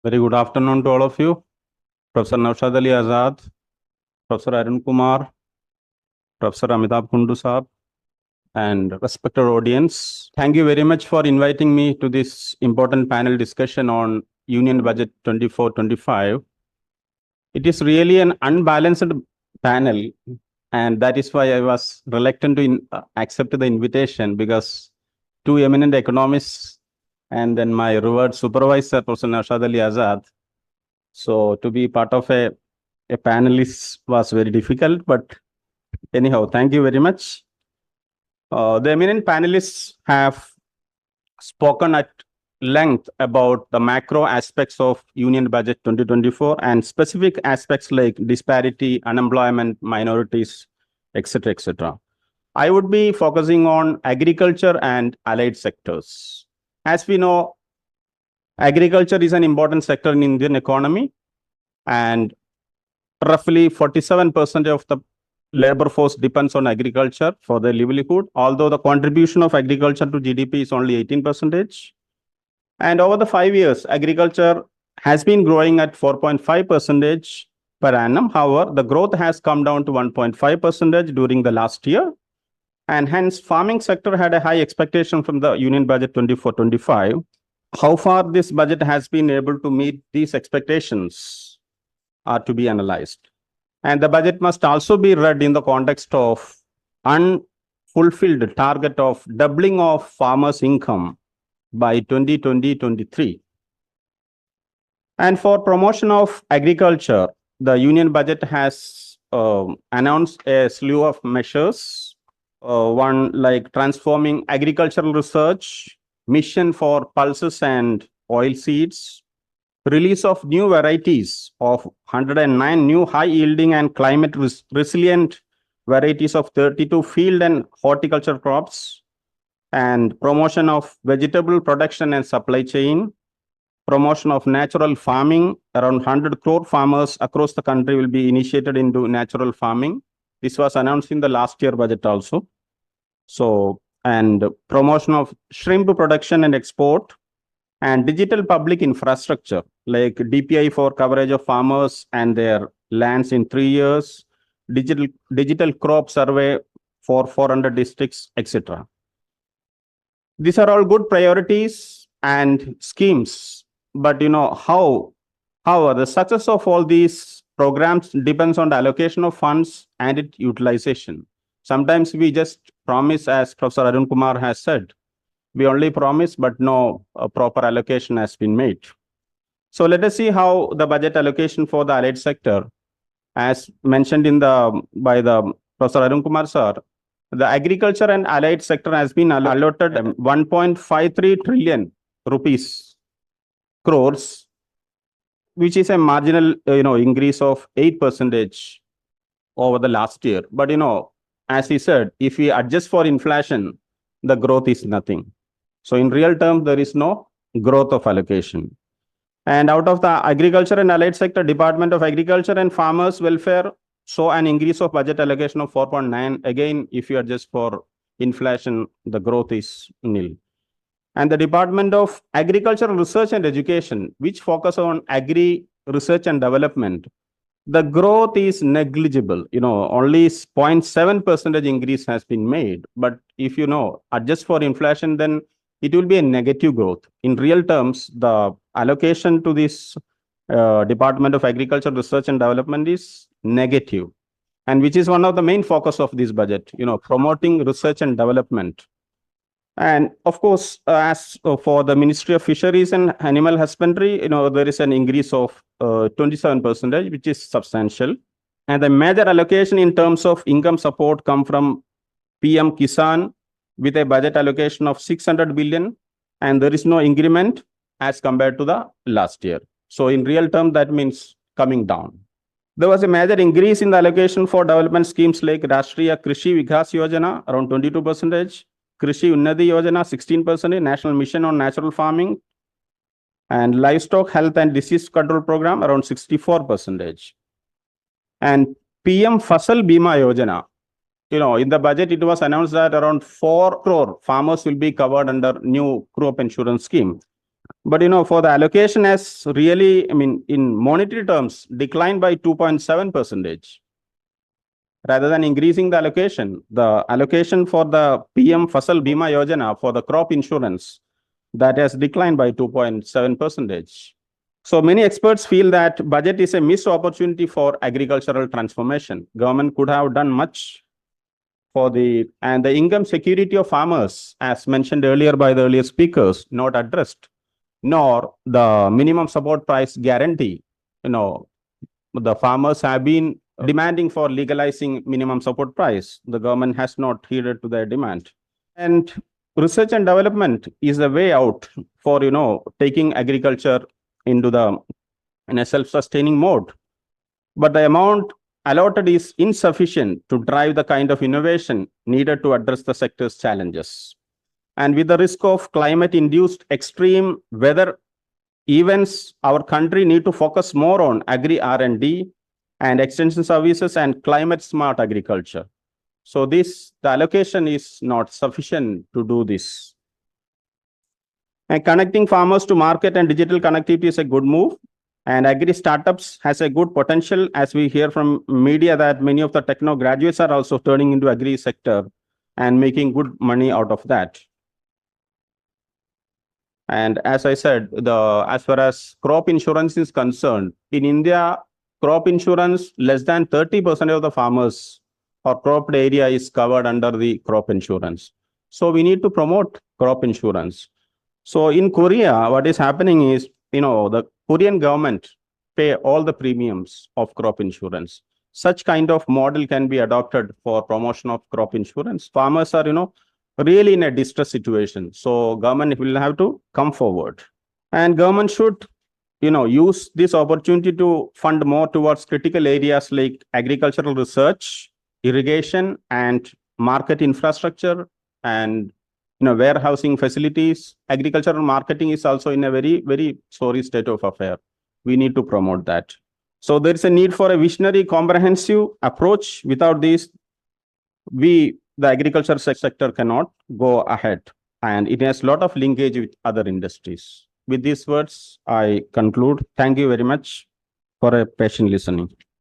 Very good afternoon to all of you. Professor Naushad Ali Azad, Professor Arun Kumar, Professor Amitabh Kundu Saab, and respected audience. Thank you very much for inviting me to this important panel discussion on Union Budget 24-25. It is really an unbalanced panel, and that is why I was reluctant to accept the invitation, because two eminent economists and then my revered supervisor, Professor Naushad Ali Azad. So to be part of a panelist was very difficult, but anyhow, thank you very much. The eminent panelists have spoken at length about the macro aspects of Union Budget 2024 and specific aspects like disparity, unemployment, minorities, etc., etc. I would be focusing on agriculture and allied sectors. As we know, agriculture is an important sector in Indian economy, and roughly 47% of the labor force depends on agriculture for their livelihood, although the contribution of agriculture to GDP is only 18%. And over the 5 years, agriculture has been growing at 4.5% per annum. However, the growth has come down to 1.5% during the last year. And hence, farming sector had a high expectation from the Union Budget 24-25. How far this budget has been able to meet these expectations are to be analyzed. And the budget must also be read in the context of unfulfilled target of doubling of farmers' income by 2020-23. And for promotion of agriculture, the Union Budget has announced a slew of measures. One like transforming agricultural research, mission for pulses and oil seeds, release of new varieties of 109 new high-yielding and climate-resilient varieties of 32 field and horticulture crops, and promotion of vegetable production and supply chain, promotion of natural farming. Around 100 crore farmers across the country will be initiated into natural farming. This was announced in the last year budget also. So, and promotion of shrimp production and export, and digital public infrastructure like DPI for coverage of farmers and their lands in 3 years, digital crop survey for 400 districts, etc. These are all good priorities and schemes, but how the success of all these programs depends on the allocation of funds and its utilization. Sometimes we just promise, as Professor Arun Kumar has said, we only promise, but no proper allocation has been made. So let us see how the budget allocation for the allied sector, as mentioned by the Professor Arun Kumar sir, the agriculture and allied sector has been allotted 1.53 trillion rupees crores, which is a marginal increase of 8% over the last year. But as he said, if we adjust for inflation, the growth is nothing. So in real terms, there is no growth of allocation. And out of the agriculture and allied sector, Department of Agriculture and Farmers Welfare saw an increase of budget allocation of 4.9. Again, if you adjust for inflation, the growth is nil. And the Department of Agricultural Research and Education, which focus on agri research and development, the growth is negligible. Only 0.7% increase has been made. But if adjust for inflation, then it will be a negative growth. In real terms, the allocation to this Department of Agriculture, Research and Development is negative, and which is one of the main focus of this budget, promoting research and development. And of course, as for the Ministry of Fisheries and Animal Husbandry, there is an increase of 27%, which is substantial. And the major allocation in terms of income support come from PM Kisan with a budget allocation of 600 billion, and there is no increment as compared to the last year. So in real terms, that means coming down. There was a major increase in the allocation for development schemes like Rashtriya Krishi Vikas Yojana, around 22%, Krishi Unnati Yojana, 16%, National Mission on Natural Farming, and Livestock Health and Disease Control Program, around 64%. And PM Fasal Bima Yojana, in the budget, it was announced that around 4 crore farmers will be covered under new crop insurance scheme. But for the allocation has really, in monetary terms, declined by 2.7%. Rather than increasing the allocation for the PM Fasal Bima Yojana for the crop insurance, that has declined by 2.7%. So many experts feel that budget is a missed opportunity for agricultural transformation. Government could have done much and the income security of farmers, as mentioned earlier by the earlier speakers, not addressed, nor the minimum support price guarantee. The farmers have been demanding for legalizing minimum support price. The government has not heeded to their demand. And research and development is the way out for, taking agriculture in a self-sustaining mode. But the amount allotted is insufficient to drive the kind of innovation needed to address the sector's challenges. And with the risk of climate-induced extreme weather events, our country need to focus more on agri R&D and extension services and climate-smart agriculture. So the allocation is not sufficient to do this. And connecting farmers to market and digital connectivity is a good move. And agri startups has a good potential, as we hear from media that many of the techno graduates are also turning into agri sector and making good money out of that. And as I said, as far as crop insurance is concerned, in India, crop insurance, less than 30% of the farmers or cropped area is covered under the crop insurance. So we need to promote crop insurance. So in Korea, what is happening is, the Korean government pay all the premiums of crop insurance. Such kind of model can be adopted for promotion of crop insurance. Farmers are, really in a distress situation. So government will have to come forward. And government should, use this opportunity to fund more towards critical areas like agricultural research, irrigation, and market infrastructure, and warehousing facilities. Agricultural marketing is also in a very, very sorry state of affair. We need to promote that. So there is a need for a visionary, comprehensive approach. Without this, the agriculture sector cannot go ahead, and it has a lot of linkage with other industries. With these words, I conclude. Thank you very much for a patient listening.